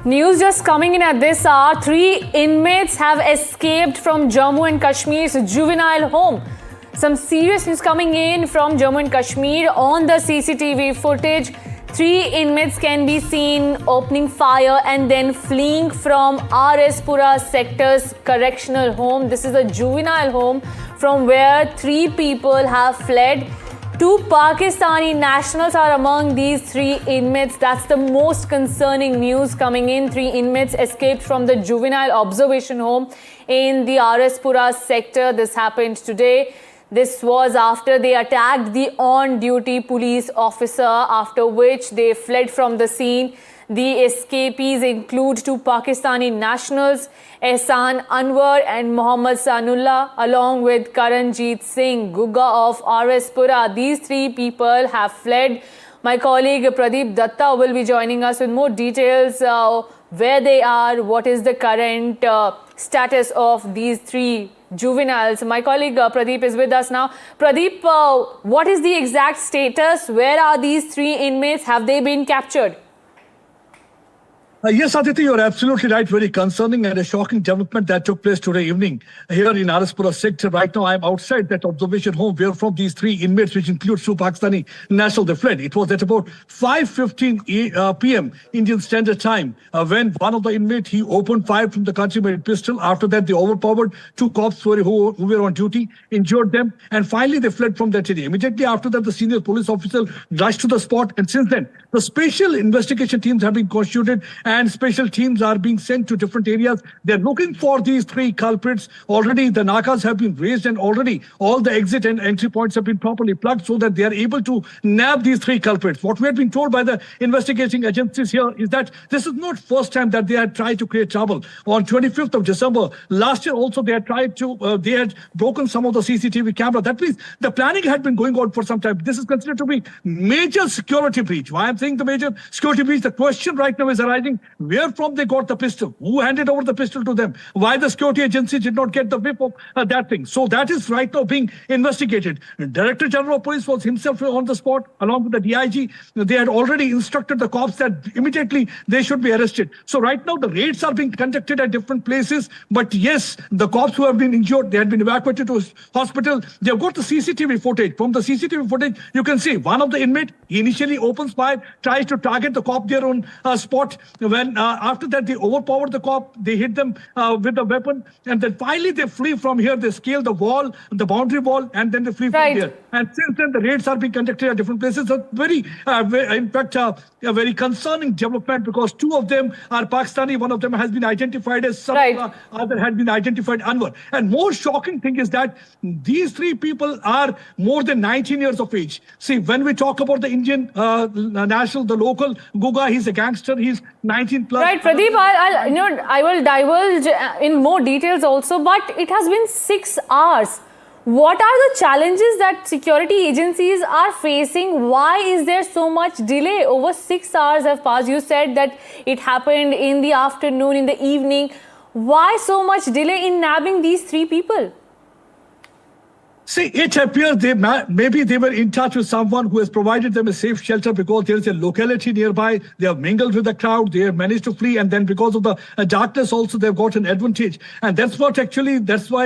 News just coming in at this hour. 3 inmates have escaped from Jammu and Kashmir's juvenile home. Some serious news coming in from Jammu and Kashmir. On the CCTV footage, 3 inmates can be seen opening fire and then fleeing from Pura sector's correctional home. This is a juvenile home from where 3 people have fled. 2 Pakistani nationals are among these 3 inmates. That's the most concerning news coming in. 3 inmates escaped from the juvenile observation home in the Pura sector. This happened today. This was after they attacked the on-duty police officer, after which they fled from the scene. The escapees include 2 Pakistani nationals, Ehsan Anwar and Mohammad Sanullah, along with Karanjeet Singh Gugga of Pura. These 3 people have fled. My colleague Pradeep Datta will be joining us with more details, where they are, what is the current status of these 3 juveniles. My colleague Pradeep is with us now. Pradeep, what is the exact status? Where are these 3 inmates? Have they been captured? Yes, Aditi, you're absolutely right. Very concerning and a shocking development that took place today evening here in Pura sector. Right now, I'm outside that observation home where from these 3 inmates, which includes 2 Pakistani nationals, they fled. It was at about 5:15 p.m. Indian Standard Time when one of the inmates, he opened fire from the country-made pistol. After that, they overpowered 2 cops who were on duty, injured them, and finally they fled from that area. Immediately after that, the senior police officer rushed to the spot, and since then, the special investigation teams have been constituted and special teams are being sent to different areas. They're looking for these 3 culprits. Already the nakas have been raised and already all the exit and entry points have been properly plugged so that they are able to nab these 3 culprits. What we have been told by the investigating agencies here is that this is not first time that they had tried to create trouble. On 25th of December, last year also they had tried to, they had broken some of the CCTV camera. That means the planning had been going on for some time. This is considered to be major security breach. Why I'm saying the major security breach, the question right now is arising, where from they got the pistol? Who handed over the pistol to them? Why the security agency did not get the whip of that thing? So that is right now being investigated. Director General of Police was himself on the spot along with the DIG. They had already instructed the cops that immediately they should be arrested. So right now the raids are being conducted at different places. But yes, the cops who have been injured, they had been evacuated to hospital. They've got the CCTV footage. From the CCTV footage, you can see one of the inmates, he initially opens fire, tries to target the cop there on spot. When after that, they overpowered the cop, they hit them with the weapon, and then finally they flee from here. They scale the wall, the boundary wall, and then they flee from there. And since then, the raids are being conducted at different places. So very, in fact, a very concerning development because 2 of them are Pakistani. One of them has been identified as some other had been identified Anwar. And more shocking thing is that these 3 people are more than 19 years of age. See, when we talk about the Indian national, the local Gugga, he's a gangster. He's 19 plus. Right, Pradeep, I will divulge in more details also, but it has been 6 hours. What are the challenges that security agencies are facing? Why is there so much delay? Over 6 hours have passed. You said that it happened in the afternoon, in the evening. Why so much delay in nabbing these 3 people? See, it appears maybe they were in touch with someone who has provided them a safe shelter because there is a locality nearby. They have mingled with the crowd. They have managed to flee. And then because of the darkness also, they've got an advantage. And that's why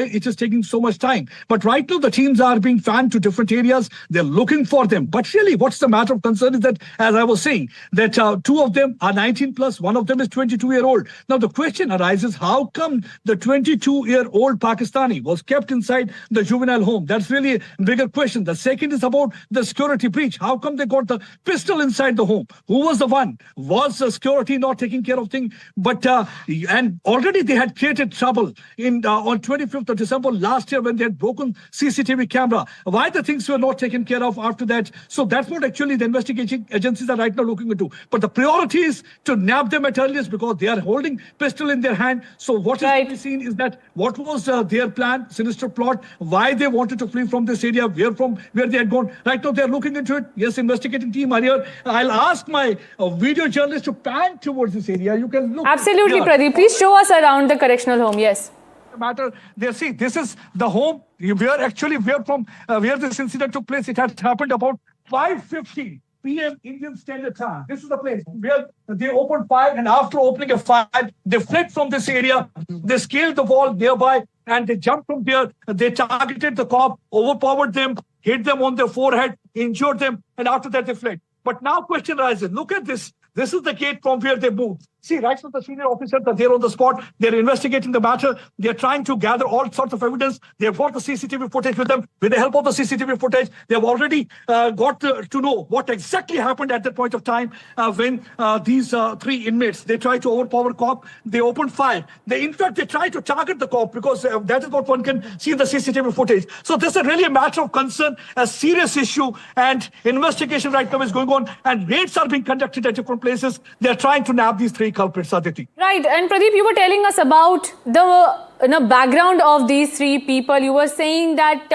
it is taking so much time. But right now, the teams are being fanned to different areas. They're looking for them. But really, what's the matter of concern is that, as I was saying, that 2 of them are 19 plus. One of them is 22-year-old. Now, the question arises, how come the 22-year-old Pakistani was kept inside the juvenile home? That's really a bigger question. The second is about the security breach. How come they got the pistol inside the home? Who was the one? Was the security not taking care of things? But and already they had created trouble on 25th of December last year when they had broken CCTV camera. Why the things were not taken care of after that? So that's what actually the investigation agencies are right now looking into. But the priority is to nab them at earliest because they are holding pistol in their hand. So what is to be seen is that what was their plan, sinister plot, why they wanted to flee from this area, where they had gone. Right now, they're looking into it. Yes, investigating team are here. I'll ask my video journalist to pan towards this area. You can look. Absolutely, Pradeep. Please show us around the correctional home. Yes. Matter. They see this is the home where this incident took place. It had happened about 5:50 p.m. Indian Standard Time. This is the place where they opened fire, and after opening a fire, they fled from this area. They scaled the wall nearby, and they jumped from there. They targeted the cop, overpowered them, hit them on their forehead, injured them, and after that they fled. But now question arises. Look at this. This is the gate from where they moved. See, right now the senior officers are there on the spot. They're investigating the matter. They're trying to gather all sorts of evidence. They've got the CCTV footage with them. With the help of the CCTV footage, they've already got to know what exactly happened at that point of time when these three inmates, they tried to overpower cop. They opened fire. In fact, they tried to target the cop because that is what one can see in the CCTV footage. So this is really a matter of concern, a serious issue, and investigation right now is going on, and raids are being conducted at different places. They're trying to nab these three culprits, Aditi. Right, and Pradeep, you were telling us about the background of these three people. You were saying that,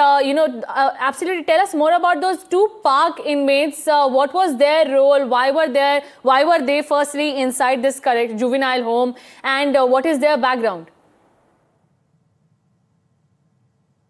absolutely tell us more about those two Pak inmates. What was their role? Why were they firstly inside this juvenile home? And what is their background?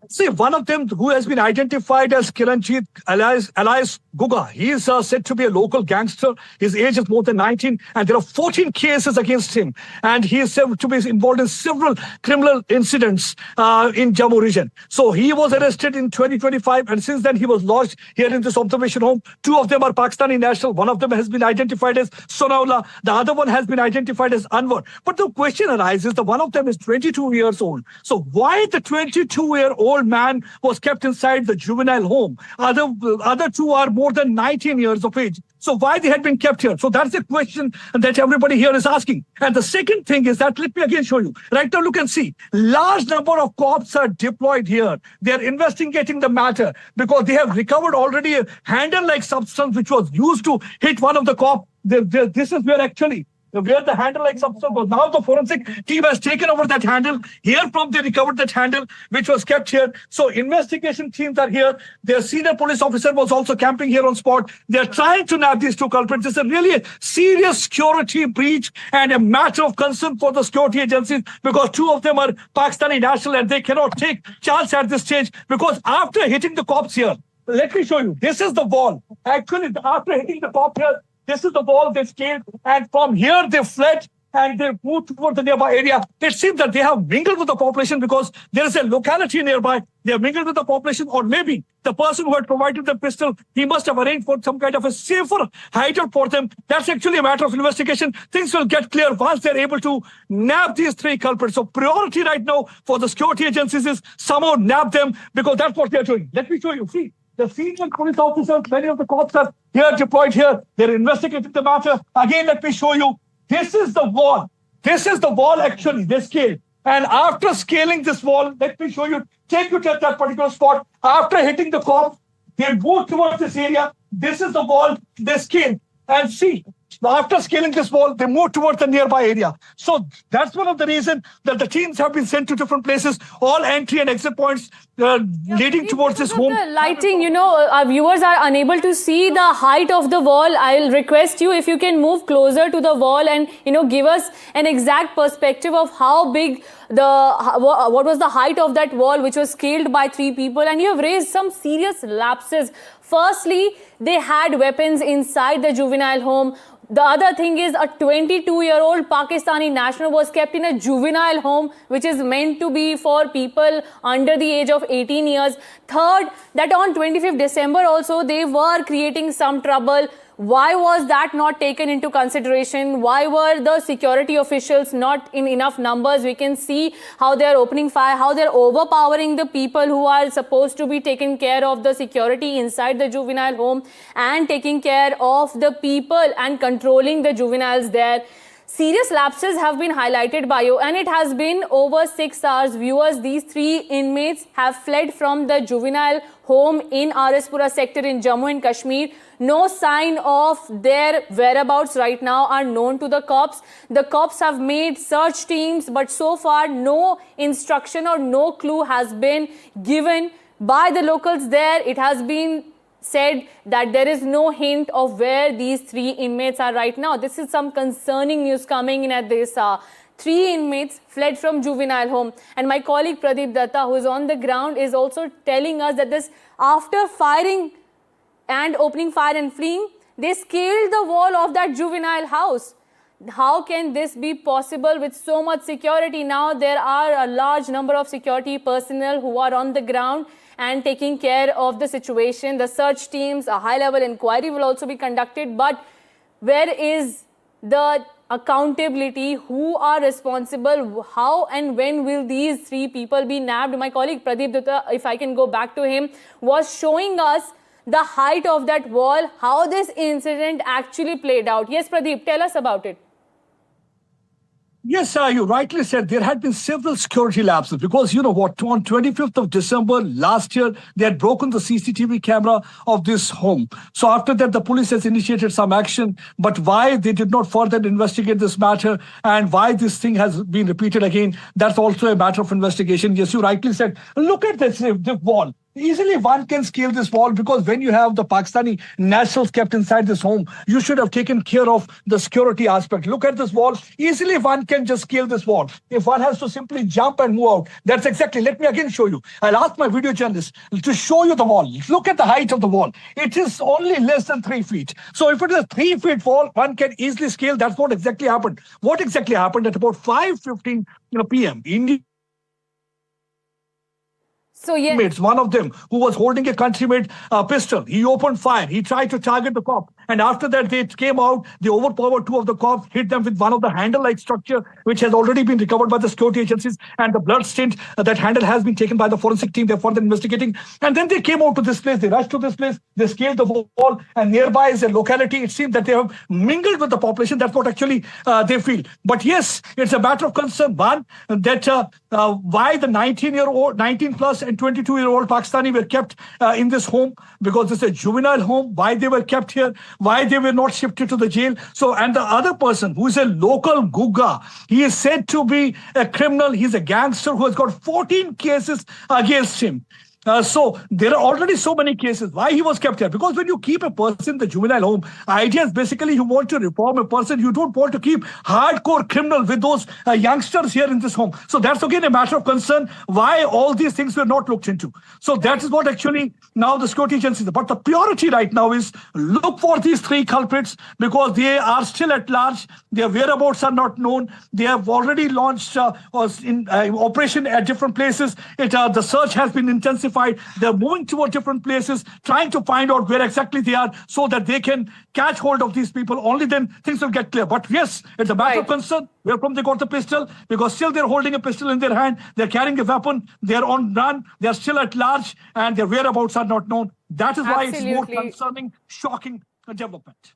See, one of them who has been identified as Kiranjit alias Guga. He is said to be a local gangster. His age is more than 19, and there are 14 cases against him. And he is said to be involved in several criminal incidents in Jammu region. So he was arrested in 2025, and since then he was lodged here in this observation home. Two of them are Pakistani national. One of them has been identified as Sonaullah. The other one has been identified as Anwar. But the question arises that one of them is 22 years old. So why the 22-year-old man was kept inside the juvenile home? Other two are more than 19 years of age. So why they had been kept here? So that's the question that everybody here is asking. And the second thing is that, let me again show you. Right now, look and see. Large number of cops are deployed here. They are investigating the matter because they have recovered already a handle-like substance which was used to hit one of the cops. This is where actually where the handle-like substance was. Now the forensic team has taken over that handle. Here from they recovered that handle, which was kept here. So investigation teams are here. Their senior police officer was also camping here on spot. They're trying to nab these two culprits. It's a really a serious security breach and a matter of concern for the security agencies because two of them are Pakistani national and they cannot take chance at this stage because after hitting the cops here, let me show you. This is the wall. Actually, after hitting the cop here, this is the wall they scaled, and from here they fled and they moved toward the nearby area. It seems that they have mingled with the population because there is a locality nearby. They have mingled with the population, or maybe the person who had provided the pistol, he must have arranged for some kind of a safer hideout for them. That's actually a matter of investigation. Things will get clear once they're able to nab these three culprits. So priority right now for the security agencies is somehow nab them because that's what they're doing. Let me show you. See. The senior police officers, many of the cops are here deployed here. They're investigating the matter. Again, let me show you. This is the wall. This is the wall actually, they scaled. And after scaling this wall, let me show you, take you to that particular spot. After hitting the cop, they moved towards this area. This is the wall, they scaled. And see, after scaling this wall, they moved towards the nearby area. So that's one of the reasons that the teams have been sent to different places, all entry and exit points leading towards this home. The lighting, our viewers are unable to see the height of the wall. I'll request you if you can move closer to the wall and, give us an exact perspective of how big what was the height of that wall which was scaled by three people. And you have raised some serious lapses. Firstly, they had weapons inside the juvenile home. The other thing is a 22-year-old Pakistani national was kept in a juvenile home, which is meant to be for people under the age of 18 years. Third, that on 25th December also, they were creating some trouble. Why was that not taken into consideration? Why were the security officials not in enough numbers? We can see how they're opening fire, how they're overpowering the people who are supposed to be taking care of the security inside the juvenile home and taking care of the people and controlling the juveniles there. Serious lapses have been highlighted by you, and it has been over 6 hours. Viewers, these three inmates have fled from the juvenile home in Pura sector in Jammu and Kashmir. No sign of their whereabouts right now are known to the cops. The cops have made search teams, but so far no instruction or no clue has been given by the locals there. It has been said that there is no hint of where these three inmates are right now. This is some concerning news coming in at this hour. Three inmates fled from juvenile home, and my colleague Pradeep Datta, who is on the ground, is also telling us that this after firing and opening fire and fleeing, They scaled the wall of that juvenile house. How can this be possible with so much security? Now there are a large number of security personnel who are on the ground and taking care of the situation. The search teams, a high-level inquiry will also be conducted. But where is the accountability? Who are responsible? How and when will these three people be nabbed? My colleague Pradeep Dutta, if I can go back to him, was showing us the height of that wall, how this incident actually played out. Yes, Pradeep, tell us about it. Yes, you rightly said there had been several security lapses because you know what, on 25th of December last year, they had broken the CCTV camera of this home. So after that, the police has initiated some action, but why they did not further investigate this matter and why this thing has been repeated again, that's also a matter of investigation. Yes, you rightly said, look at this the wall. Easily one can scale this wall because when you have the Pakistani nationals kept inside this home, you should have taken care of the security aspect. Look at this wall. Easily one can just scale this wall. If one has to simply jump and move out, that's exactly. Let me again show you. I'll ask my video journalist to show you the wall. Look at the height of the wall. It is only less than 3 feet. So if it is a 3 feet wall, one can easily scale. That's what exactly happened. What exactly happened at about 5:15 p.m. So yeah, Inmates, one of them who was holding a country-made pistol, he opened fire. He tried to target the cop. And after that, they came out, they overpowered two of the cops, hit them with one of the handle-like structure, which has already been recovered by the security agencies. And the blood stain, that handle has been taken by the forensic team. They're further investigating. And then they came out to this place. They rushed to this place. They scaled the wall. And nearby is a locality. It seems that they have mingled with the population. That's what actually they feel. But yes, it's a matter of concern. One, that why the 19 plus and 22-year-old Pakistani were kept in this home, because it's a juvenile home, why they were kept here, why they were not shifted to the jail. So, and the other person who is a local Gugga, he is said to be a criminal. He's a gangster who has got 14 cases against him. So there are already so many cases. Why he was kept here? Because when you keep a person in the juvenile home, idea is basically you want to reform a person. You don't want to keep hardcore criminal with those youngsters here in this home. So that's again a matter of concern. Why all these things were not looked into. So that is what actually now the security agencies. But the priority right now is look for these three culprits because they are still at large. Their whereabouts are not known. They have already launched operation at different places. The search has been intensified. They're moving toward different places, trying to find out where exactly they are so that they can catch hold of these people. Only then things will get clear. But yes, it's a matter of concern. Where from they got the pistol? Because still they're holding a pistol in their hand. They're carrying a weapon. They're on run. They're still at large and their whereabouts are not known. That is why it's more concerning, shocking development.